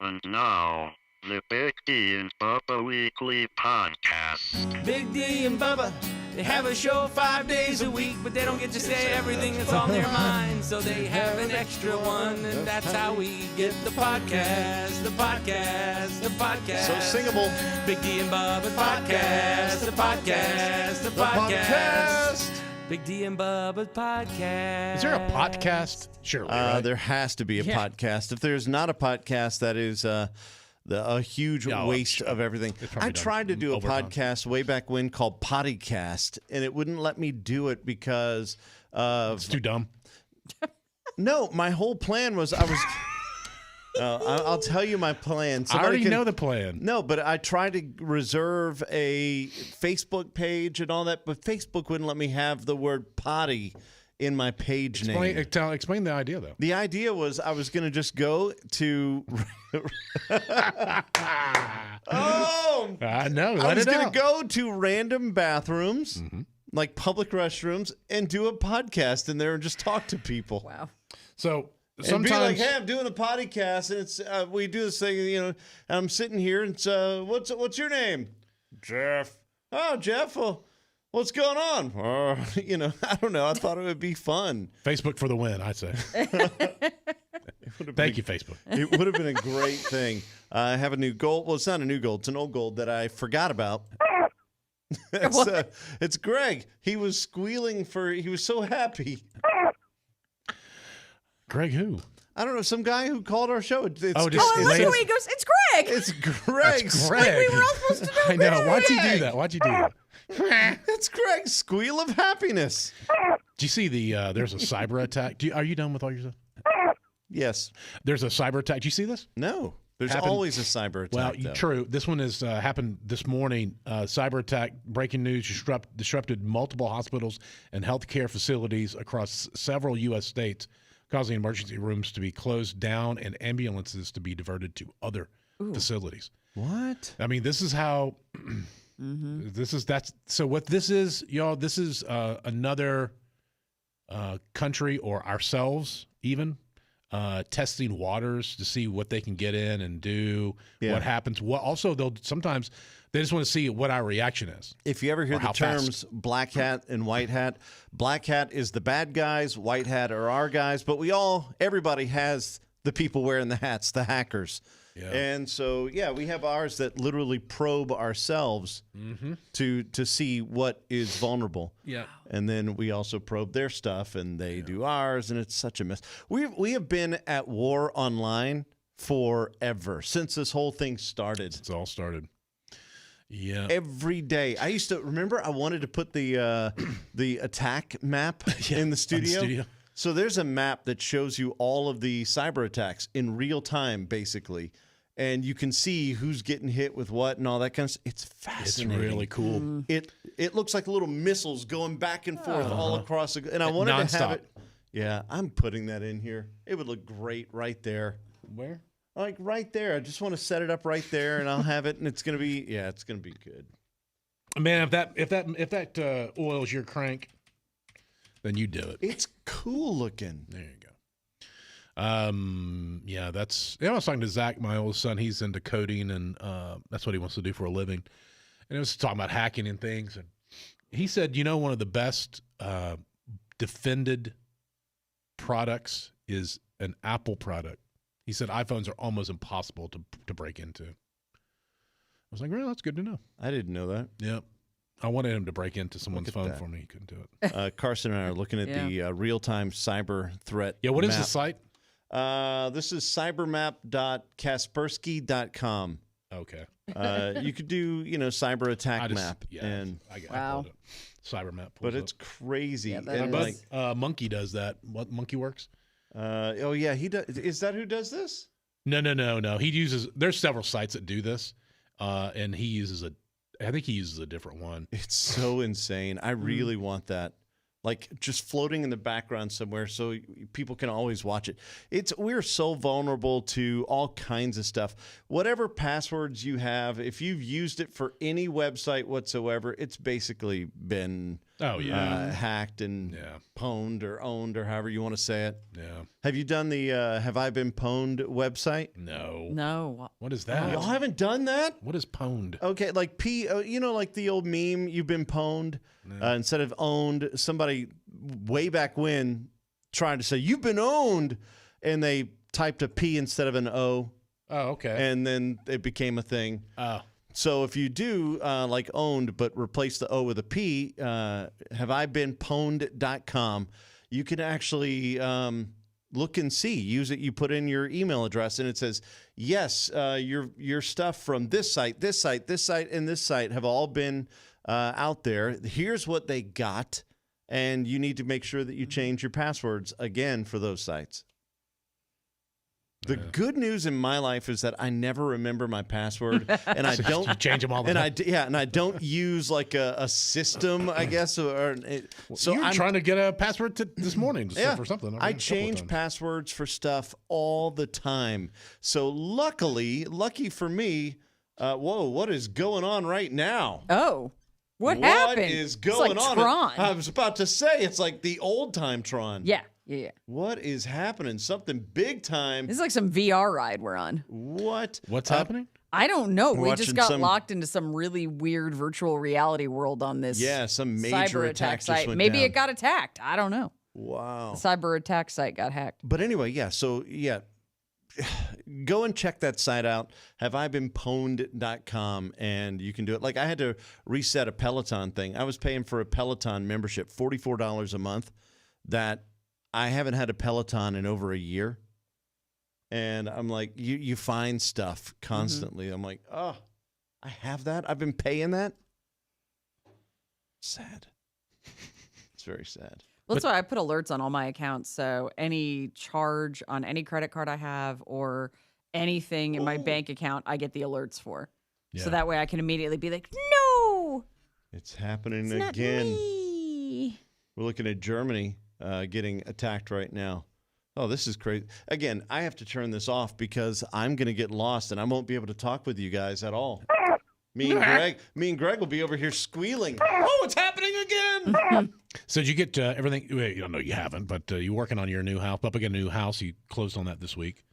And now, the Big D and Bubba Weekly Podcast. Big D and Bubba, they have a show 5 days a week, but they don't get to say everything that's on their mind, so they have an extra one, and that's how we get the podcast. So singable. Big D and Bubba podcast. Big D and Bubba's podcast. Is there a podcast? Surely, right? There has to be a podcast. If there's not a podcast, that is a huge waste of everything. I tried to do a podcast way back when called Pottycast, and it wouldn't let me do it because it's too dumb. No, my whole plan was I'll tell you my plan. I already know the plan. No, but I tried to reserve a Facebook page and all that, but Facebook wouldn't let me have the word potty in my page name. Explain the idea, though. The idea was I was going to just go to... I know. I was going to go to random bathrooms, like public restrooms, and do a podcast in there and just talk to people. Wow. So... Sometimes, and be like, hey, I'm doing a podcast, and it's we do this thing, and I'm sitting here, and it's what's your name? Jeff. Oh, Jeff. Well, what's going on? I don't know. I thought it would be fun. Facebook for the win, I'd say. Thank you, Facebook. It would have been a great thing. I have a new goal. Well, it's not a new goal. It's an old goal that I forgot about. It's Greg. He was squealing he was so happy. Greg who? I don't know. Some guy who called our show. He goes, it's Greg. It's Greg. That's Greg. We were all supposed to know. I know. Why'd you do that? Why'd you do that? That's Greg's squeal of happiness. Do you see there's a cyber attack? Are you done with all your stuff? Yes. There's a cyber attack. Do you see this? No. There's always a cyber attack. Well, true. This one has happened this morning. Cyber attack, breaking news, disrupted multiple hospitals and healthcare facilities across several U.S. states, causing emergency rooms to be closed down and ambulances to be diverted to other facilities. What? I mean, this is how. So what this is, y'all. This is another country or ourselves even. Testing waters to see what they can get in and do, what happens. Also, sometimes they just want to see what our reaction is. If you ever hear the terms black hat and white hat, black hat is the bad guys, white hat are our guys, but everybody has the people wearing the hats, the hackers. Yeah. And so, we have ours that literally probe ourselves to see what is vulnerable. Yeah. And then we also probe their stuff, and they do ours, and it's such a mess. We have been at war online forever, since this whole thing started. It's all started. Yeah. Every day. I used to remember I wanted to put the attack map in the studio. So there's a map that shows you all of the cyber attacks in real time, basically. And you can see who's getting hit with what and all that kind of stuff. It's fascinating. It's really cool. It looks like little missiles going back and forth all across and I wanted to have it. Yeah, I'm putting that in here. It would look great right there. Where? Like right there. I just want to set it up right there, and I'll have it, and it's gonna be good. Man, if that oils your crank, then you do it. It's cool looking. There you go. I was talking to Zach, my oldest son. He's into coding, and that's what he wants to do for a living. And it was talking about hacking and things. And he said, one of the best defended products is an Apple product. He said iPhones are almost impossible to break into. I was like, well, that's good to know. I didn't know that. Yeah. I wanted him to break into someone's phone for me. He couldn't do it. Carson and I are looking at the real-time cyber threat what map. Is the site? This is cybermap.kaspersky.com. Okay. You could do, cyber attack map. I got it. Cyber map. But it's crazy. Yeah, and Monkey does that. What Monkey Works? He does. Is that who does this? No. He uses. There's several sites that do this, and he uses I think he uses a different one. It's so insane. I really want that. Like just floating in the background somewhere so people can always watch it. We're so vulnerable to all kinds of stuff. Whatever passwords you have, if you've used it for any website whatsoever, it's basically been Oh, yeah. hacked and Yeah. pwned or owned or however you want to say it. Yeah. Have you done the Have I Been Pwned website? No. No. What is that? Y'all haven't done that? What is pwned? Okay, like like the old meme, you've been pwned. Instead of owned, somebody way back when tried to say, you've been owned, and they typed a P instead of an O, Oh, okay. and then it became a thing. Oh. So if you do like owned, but replace the O with a P, haveibeenpwned.com, you can actually look and see. Use it. You put in your email address, and it says, yes, your stuff from this site, this site, this site, and this site have all been out there. Here's what they got, and you need to make sure that you change your passwords again for those sites. The good news in my life is that I never remember my password, and I don't You change them all the time. and I don't use like a system, I guess. So you were I'm trying to get a password this morning yeah, for something. I change passwords for stuff all the time. So lucky for me, whoa, what is going on right now? Oh. What happened? What is going it's like on? Tron. I was about to say it's like the old time Tron. Yeah. What is happening? Something big time. This is like some VR ride we're on. What? What's happening? I don't know. We're We watching just got some- locked into some really weird virtual reality world on this Some major cyber attack attack site. just went Maybe down. it got attacked. I don't know. Wow. The cyber attack site got hacked. But anyway, go and check that site out, haveibeenpwned.com, and you can do it. Like I had to reset a Peloton thing. I was paying for a Peloton membership, $44 a month, that I haven't had a Peloton in over a year. And I'm like, you find stuff constantly. I'm like, oh, I have that? I've been paying that? Sad. It's very sad. Well, that's why I put alerts on all my accounts. So any charge on any credit card I have or anything in my bank account, I get the alerts for. Yeah. So that way I can immediately be like, no, It's happening it's not again. me. We're looking at Germany getting attacked right now. Oh, this is crazy. Again, I have to turn this off because I'm going to get lost and I won't be able to talk with you guys at all. Me and Greg will be over here squealing. Oh, it's happening again. So did you get everything? Wait, no, you haven't, but you're working on your new house. Up again, a new house. You closed on that this week.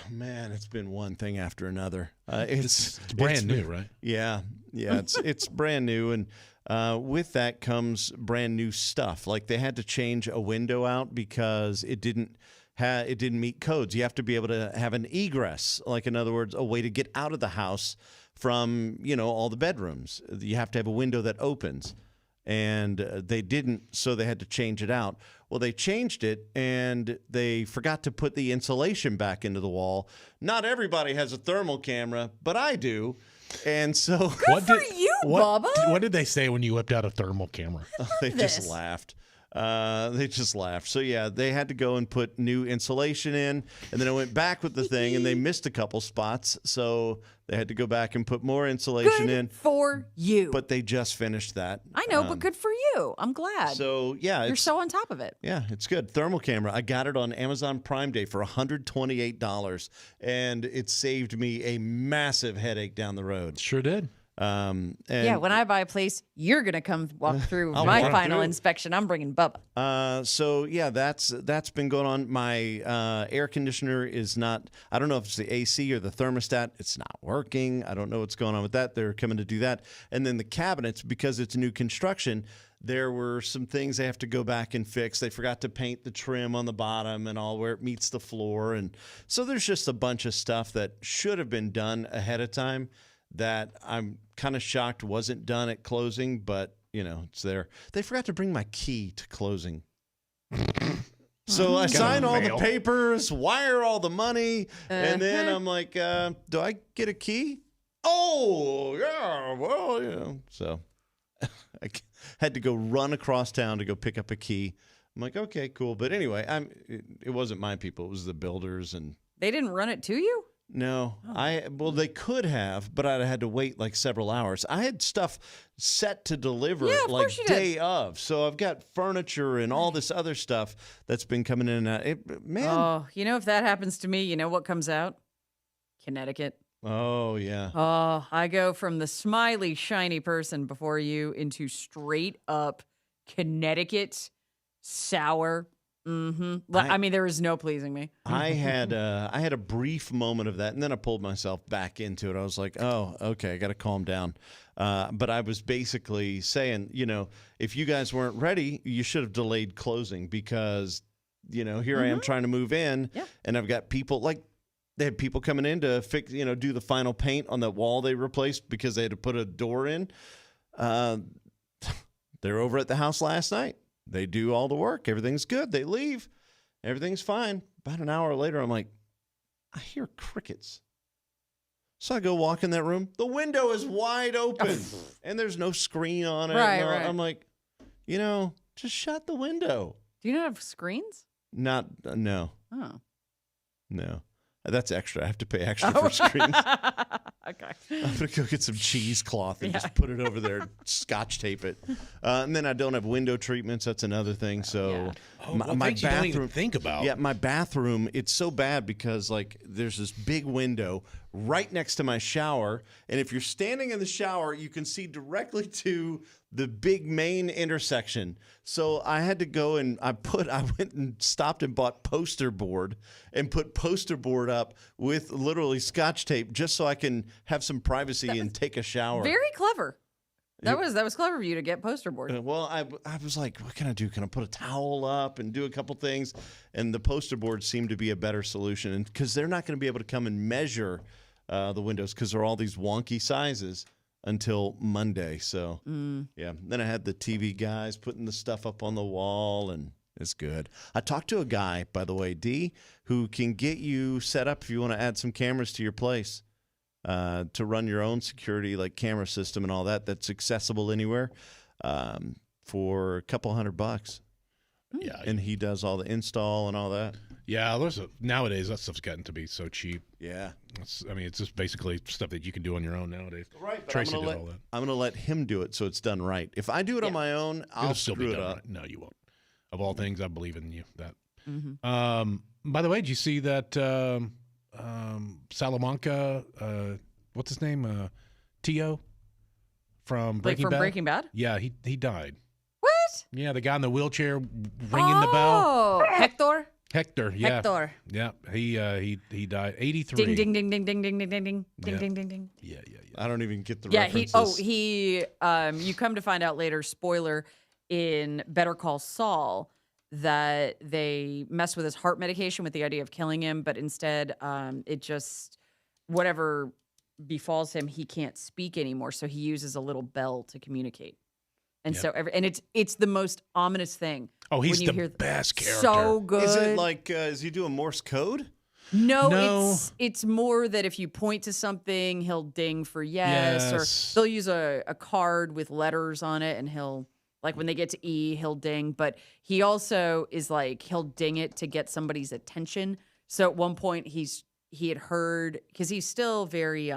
Man, it's been one thing after another. It's brand new, right? Yeah, it's brand new, and with that comes brand new stuff. Like they had to change a window out because it didn't meet codes. You have to be able to have an egress, like in other words, a way to get out of the house from all the bedrooms. You have to have a window that opens, and they didn't, so they had to change it out. Well, they changed it, and they forgot to put the insulation back into the wall. Not everybody has a thermal camera, but I do. And so Good for you, Bubba. What did they say when you whipped out a thermal camera? they this. just laughed. So yeah, they had to go and put new insulation in, and then I went back with the thing, and they missed a couple spots, so they had to go back and put more insulation Good in. for you. But they just finished that. I know, but good for you. I'm glad. So yeah, You're so on top of it. yeah, it's good. Thermal camera. I got it on Amazon Prime Day for $128, and it saved me a massive headache down the road. Sure did. And Yeah, when I buy a place, you're going to come walk through I'll my walk final through. inspection. I'm bringing Bubba. So yeah, that's been going on. My air conditioner is not. I don't know if it's the AC or the thermostat. It's not working. I don't know what's going on with that. They're coming to do that. And then the cabinets, because it's new construction, there were some things they have to go back and fix. They forgot to paint the trim on the bottom and all where it meets the floor, and so there's just a bunch of stuff that should have been done ahead of time that I'm kind of shocked wasn't done at closing, but it's there. They forgot to bring my key to closing. So I sign all the papers, wire all the money, and then I'm like, do I get a key? Oh, yeah, well, So I had to go run across town to go pick up a key. I'm like, okay, cool. But anyway, it wasn't my people. It was the builders. And They didn't run it to you? no, they could have, but I'd have had to wait like several hours. I had stuff set to deliver of like course you did. day of. So I've got furniture and all this other stuff that's been coming in and out. Man. Oh, if that happens to me, you know what comes out? Connecticut. Oh, yeah. Oh, I go from the smiley, shiny person before you into straight up Connecticut sour. I mean, there is no pleasing me. I had a brief moment of that, and then I pulled myself back into it. I was like, oh, okay, I got to calm down. But I was basically saying, if you guys weren't ready, you should have delayed closing because, here I am trying to move in, and I've got people they had people coming in to fix, do the final paint on the wall they replaced because they had to put a door in. They're over at the house last night. They do all the work. Everything's good. They leave. Everything's fine. About an hour later, I'm like, I hear crickets. So I go walk in that room. The window is wide open, and there's no screen on it. Right. I'm like, just shut the window. Do you not have screens? No. Oh. No. That's extra. I have to pay extra for screens. Okay. I'm going to go get some cheesecloth and just put it over there, scotch tape it. And then I don't have window treatments. That's another thing. So my bathroom, you don't even think about. Yeah, my bathroom, it's so bad because there's this big window right next to my shower. And if you're standing in the shower, you can see directly to the big main intersection. So I had to go and I went and stopped and bought poster board and put poster board up with literally scotch tape just so I can have some privacy and take a shower. Very clever. That was clever of you to get poster board. Well, I was like, what can I do? Can I put a towel up and do a couple things? And the poster board seemed to be a better solution. And because they're not going to be able to come and measure the windows because they're all these wonky sizes until Monday. So, yeah. Then I had the TV guys putting the stuff up on the wall, and it's good. I talked to a guy, by the way, D, who can get you set up if you want to add some cameras to your place to run your own security, like camera system and all that, that's accessible anywhere for a couple $100. Yeah. And he does all the install and all that. Yeah, nowadays that stuff's gotten to be so cheap. Yeah. It's just basically stuff that you can do on your own nowadays. Right. But Tracy did all that. I'm going to let him do it so it's done right. If I do it on my own, I'll still screw be it done up. right. No, you won't. Of all things, I believe in you. That. By the way, did you see that Salamanca? What's his name? Tio from Breaking Bad. Breaking Bad? Yeah, he died. What? Yeah, the guy in the wheelchair ringing the bell. Oh, Hector. Hector. Yeah. Hector. Yeah. He died. 83. Ding ding ding ding ding ding ding ding ding Yeah. ding ding ding. Yeah. I don't even get the Yeah, references. you come to find out later, spoiler, in Better Call Saul, that they messed with his heart medication with the idea of killing him, but instead it just, whatever befalls him, he can't speak anymore, so he uses a little bell to communicate. And so it's the most ominous thing. Oh, he's when you the hear best character. So good. Is it like, is he doing Morse code? No. It's more that if you point to something, he'll ding for yes. Or they'll use a card with letters on it, and he'll, like when they get to E, he'll ding. But he also is like, he'll ding it to get somebody's attention. So at one point he had heard, because he's still very,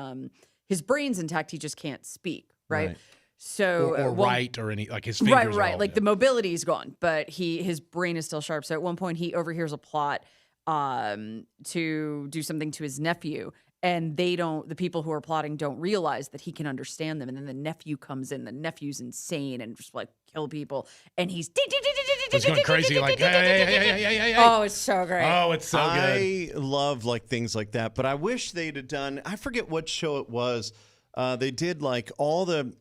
his brain's intact, he just can't speak, right? So or write or any, like his fingers. Right. Like the mobility is gone, but his brain is still sharp. So at one point he overhears a plot to do something to his nephew, and the people who are plotting don't realize that he can understand them. And then the nephew comes in. The nephew's insane and just like kill people. And he's going crazy like, hey. Oh, it's so great. Oh, it's so good. I love like things like that, but I wish they'd have done, I forget what show it was. They did like all the,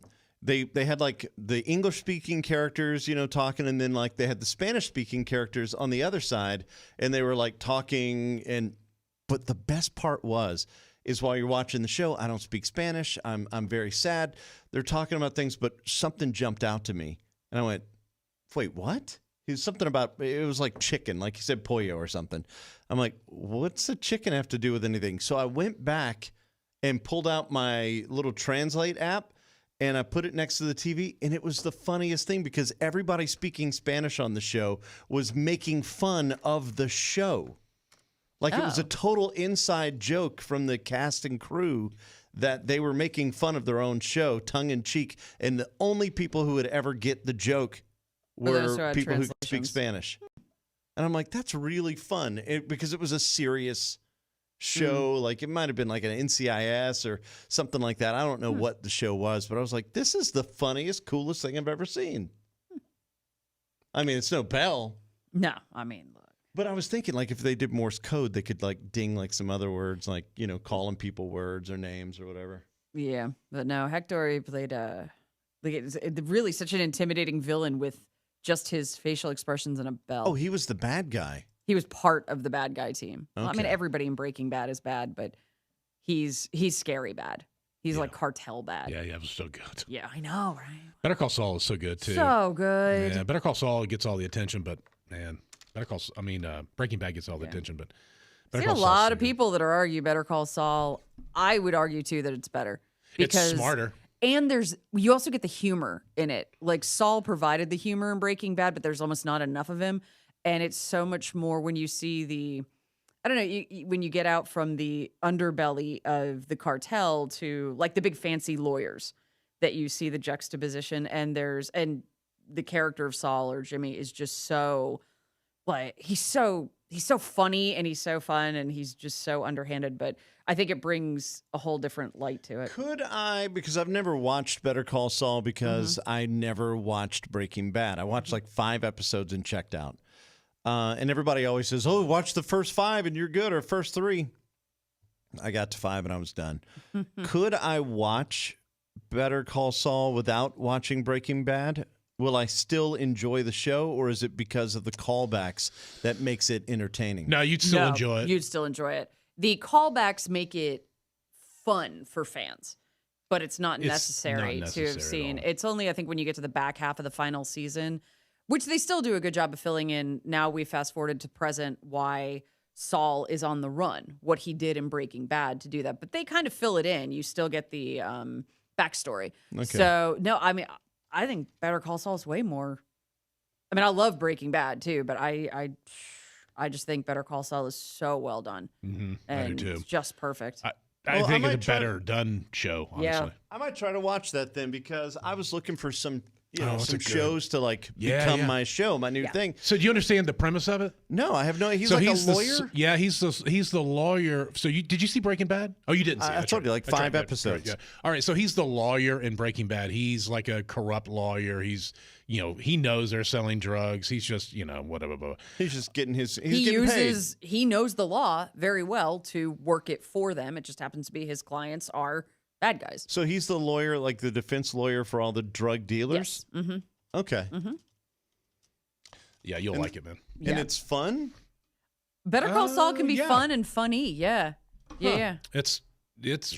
they had like the English speaking characters, talking, and then like they had the Spanish speaking characters on the other side, and they were like talking. But the best part is while you're watching the show, I don't speak Spanish. I'm very sad. They're talking about things, but something jumped out to me, and I went, "Wait, what?" It was something about, it was like chicken, like he said pollo or something. I'm like, what's the chicken have to do with anything? So I went back and pulled out my little translate app, and I put it next to the TV, and it was the funniest thing because everybody speaking Spanish on the show was making fun of the show. Like it was a total inside joke from the cast and crew that they were making fun of their own show, tongue in cheek, and the only people who would ever get the joke were people who speak Spanish. And I'm like, that's really fun because it was a serious show. Like it might have been like an NCIS or something like that. I don't know what the show was, but I was like, this is the funniest, coolest thing I've ever seen. I mean, it's no bell. No, I mean, look. But I was thinking, like, if they did Morse code, they could, like, ding, like, some other words, like, calling people words or names or whatever. Yeah, but no, Hector, he played really such an intimidating villain with just his facial expressions and a bell. Oh, he was the bad guy. He was part of the bad guy team. Okay. Well, I mean, everybody in Breaking Bad is bad, but he's scary bad. He's like cartel bad. Yeah, it was so good. Yeah, I know, right? Better Call Saul is so good too. So good. Yeah, Better Call Saul gets all the attention, but man, Breaking Bad gets all the attention, but I've seen a lot of people that are arguing Better Call Saul. I would argue too that it's better because it's smarter. And you also get the humor in it. Like Saul provided the humor in Breaking Bad, but there's almost not enough of him. And it's so much more when you see I don't know, when you get out from the underbelly of the cartel to like the big fancy lawyers that you see the juxtaposition. And the character of Saul or Jimmy is just so like, he's so funny and he's so fun and he's just so underhanded. But I think it brings a whole different light to it. Could I, because I've never watched Better Call Saul because I never watched Breaking Bad. I watched like 5 episodes and checked out. And everybody always says, oh, watch the first 5 and you're good, or first 3. I got to 5 and I was done. Could I watch Better Call Saul without watching Breaking Bad? Will I still enjoy the show, or is it because of the callbacks that makes it entertaining? No, you'd still enjoy it. You'd still enjoy it. The callbacks make it fun for fans, but it's not necessary to have seen. It's only, I think, when you get to the back half of the final season, which they still do a good job of filling in. Now we fast forwarded to present why Saul is on the run, what he did in Breaking Bad to do that. But they kind of fill it in. You still get the backstory. Okay. So, no, I mean, I think Better Call Saul is way more. I mean, I love Breaking Bad too, but I just think Better Call Saul is so well done. Mm-hmm. And I do too. It's just perfect. I think it's a better done show, honestly. Yeah. I might try to watch that then, because I was looking for some some shows to like become my show, my new thing. So do you understand the premise of it? No, I have no. He's like a lawyer. He's the lawyer. So did you see Breaking Bad? Oh, you didn't see it. I told you, like 5 episodes. Yeah. All right. So he's the lawyer in Breaking Bad. He's like a corrupt lawyer. He's he knows they're selling drugs. He's just whatever. He's just getting his. He knows the law very well to work it for them. It just happens to be his clients are bad guys. So he's the lawyer, like the defense lawyer for all the drug dealers? Yes. Mm-hmm. Okay. Mm-hmm. Yeah, you'll like it, man. And it's fun? Better Call Saul can be fun and funny. Yeah. Yeah. It's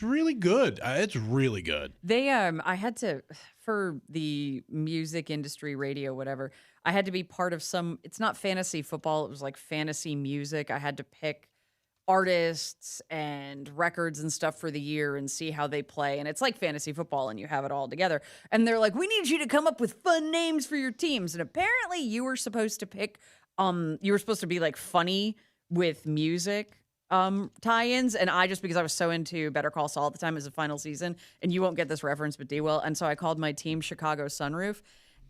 really good. It's really good. They I had to, for the music industry, radio, whatever, I had to be part of it's not fantasy football, it was like fantasy music. I had to pick artists and records and stuff for the year and see how they play. And it's like fantasy football and you have it all together. And they're like, we need you to come up with fun names for your teams. And apparently you were supposed to pick, you were supposed to be like funny with music tie-ins. And I, just because I was so into Better Call Saul at the time as a final season, and you won't get this reference, but D will. And so I called my team Chicago Sunroof.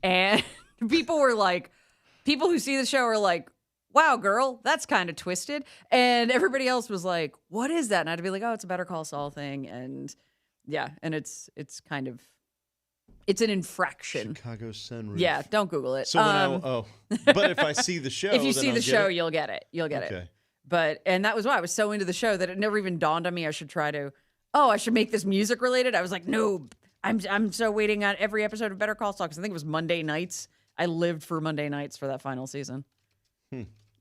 And people who see the show are like, wow, girl, that's kind of twisted. And everybody else was like, what is that? And I had to be like, oh, it's a Better Call Saul thing. And yeah, and it's kind of, it's an infraction. Chicago Sunroof. Yeah, don't Google it. So but if I see the show, if you see the show, it? You'll get it. You'll get okay. it. But, and that was why I was so into the show that it never even dawned on me I should I should make this music related. I was like, no, I'm so waiting on every episode of Better Call Saul, because I think it was Monday nights. I lived for Monday nights for that final season.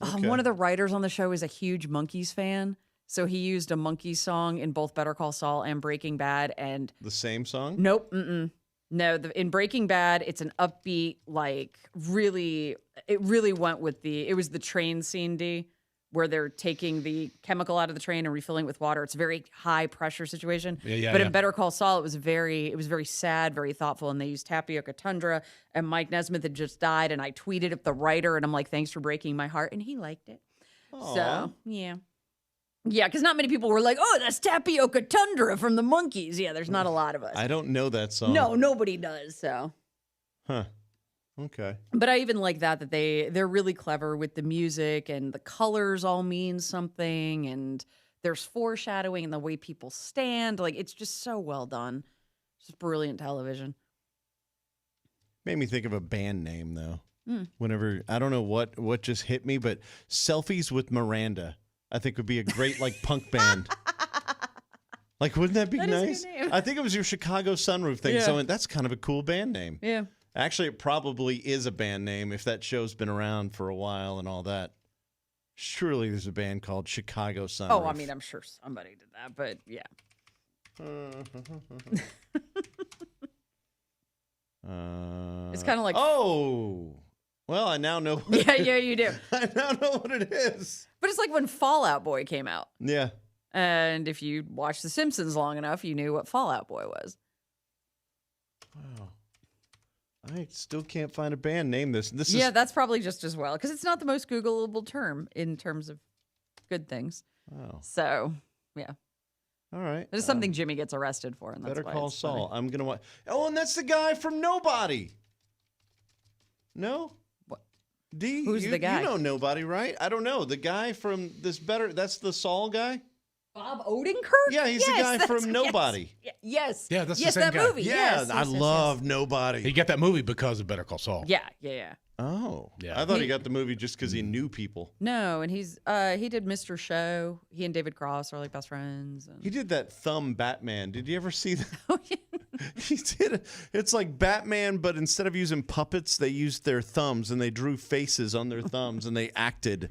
Okay. One of the writers on the show is a huge Monkees fan, so he used a Monkees song in both Better Call Saul and Breaking Bad. And the same song? Nope. No, in Breaking Bad, it's an upbeat, like it really went with it was the train scene, D, where they're taking the chemical out of the train and refilling it with water. It's a very high pressure situation. But in Better Call Saul, it was very sad, very thoughtful. And they used Tapioca Tundra, and Mike Nesmith had just died. And I tweeted at the writer and I'm like, thanks for breaking my heart. And he liked it. Aww. So yeah. Yeah, because not many people were like, oh, that's Tapioca Tundra from the Monkees. Yeah, there's not a lot of us. I don't know that song. No, nobody does. So. Huh. Okay. But I even like that they're really clever with the music, and the colors all mean something, and there's foreshadowing in the way people stand. Like, it's just so well done. It's just brilliant television. Made me think of a band name, though. Whenever, I don't know what just hit me, but Selfies with Miranda, I think would be a great like punk band. Like, wouldn't that be nice? Is a good name. I think it was your Chicago Sunroof thing. Yeah. So I went, that's kind of a cool band name. Yeah. Actually, it probably is a band name if that show's been around for a while and all that. Surely there's a band called Chicago Sunroof. Oh, I mean, I'm sure somebody did that, but yeah. It's kind of like. Oh, well, I now know. Yeah, you do. I now know what it is. But it's like when Fall Out Boy came out. Yeah. And if you watched The Simpsons long enough, you knew what Fall Out Boy was. Wow. I still can't find a band name this. Yeah, that's probably just as well, because it's not the most Googleable term in terms of good things. Oh. So, yeah. All right. There's something Jimmy gets arrested for, and that's Better why Call it's Saul. funny. I'm going to watch. Oh, and that's the guy from Nobody. No? What? D? Who's the guy? You know Nobody, right? I don't know. The guy from this better. That's the Saul guy? Bob Odenkirk? Yeah, he's the guy that's- from Nobody. Yes. Yeah, that's the yes, same that guy. movie. Yeah, yes, I yes, love Nobody. He got that movie because of Better Call Saul. Yeah, yeah. Oh. Yeah. I thought he got the movie just because he knew people. No, and he did Mr. Show. He and David Cross are like best friends. And... He did that Thumb Batman. Did you ever see that? Oh, yeah. He did it. It's like Batman, but instead of using puppets, they used their thumbs and they drew faces on their thumbs and they acted.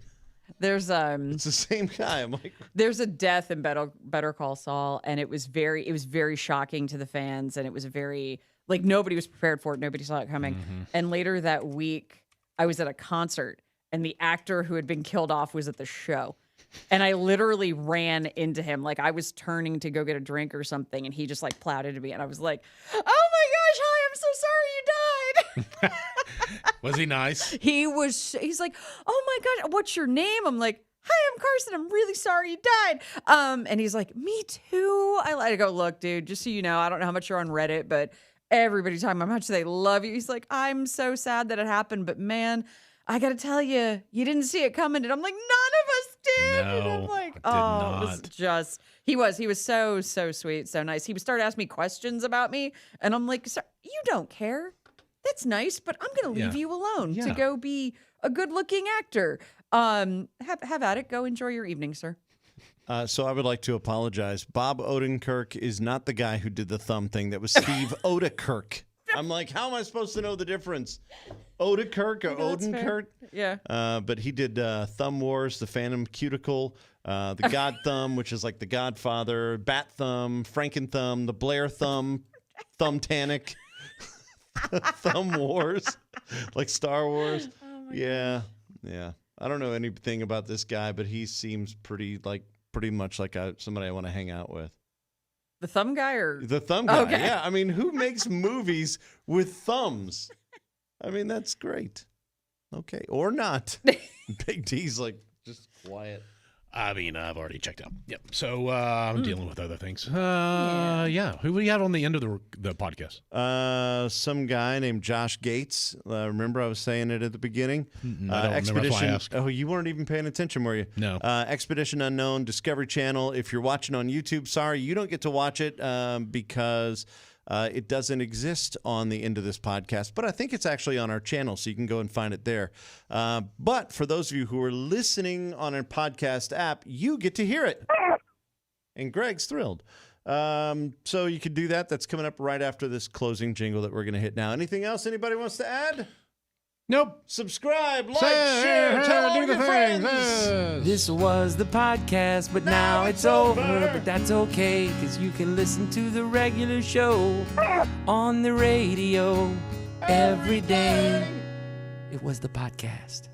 There's It's the same guy. I'm like, there's a death in Better Call Saul, and it was very shocking to the fans, and it was very like nobody was prepared for it. Nobody saw it coming. Mm-hmm. And later that week, I was at a concert, and the actor who had been killed off was at the show. And I literally ran into him. Like, I was turning to go get a drink or something, and he just, like, plowed into me. And I was like, oh, my gosh, hi, I'm so sorry you died. Was he nice? He's like, oh, my gosh, what's your name? I'm like, hi, I'm Carson. I'm really sorry you died. And he's like, me too. I go, look, dude, just so you know, I don't know how much you're on Reddit, but everybody's talking about how much they love you. He's like, I'm so sad that it happened, but, man, I got to tell you, you didn't see it coming. And I'm like, none of us did. And I'm No, like, I did it was not. just, he was so sweet, so nice. He would start asking me questions about me. And I'm like, sir, you don't care. That's nice, but I'm going to leave Yeah. you alone to Yeah. go be a good looking actor. Have at it. Go enjoy your evening, sir. so I would like to apologize. Bob Odenkirk is not the guy who did the thumb thing. That was Steve Odekirk. I'm like, how am I supposed to know the difference? Odekirk or That's fair. Odenkirk? Yeah. But he did Thumb Wars, The Phantom Cuticle, The God Thumb, which is like The Godfather, Bat Thumb, Franken Thumb, The Blair Thumb, Thumbtanic, Thumb Wars, like Star Wars. Oh my Yeah. I don't know anything about this guy, but he seems pretty much like somebody I want to hang out with. The thumb guy or The thumb guy. Okay. Yeah. I mean, who makes movies with thumbs? I mean, that's great. Okay. Or not. Big D's like, just quiet. I mean, I've already checked out. Yep. So I'm dealing with other things. Yeah. Who we have on the end of the podcast? Some guy named Josh Gates. Remember I was saying it at the beginning? I don't remember. That's why I asked. Oh, you weren't even paying attention, were you? No. Expedition Unknown, Discovery Channel. If you're watching on YouTube, sorry, you don't get to watch it because it doesn't exist on the end of this podcast, but I think it's actually on our channel, so you can go and find it there. But for those of you who are listening on a podcast app, you get to hear it. And Greg's thrilled. So you could do that. That's coming up right after this closing jingle that we're going to hit now. Anything else anybody wants to add? Nope. Subscribe, like, share, tell all your friends. This was the podcast, but now it's over. But that's okay, because you can listen to the regular show on the radio every day. It was the podcast.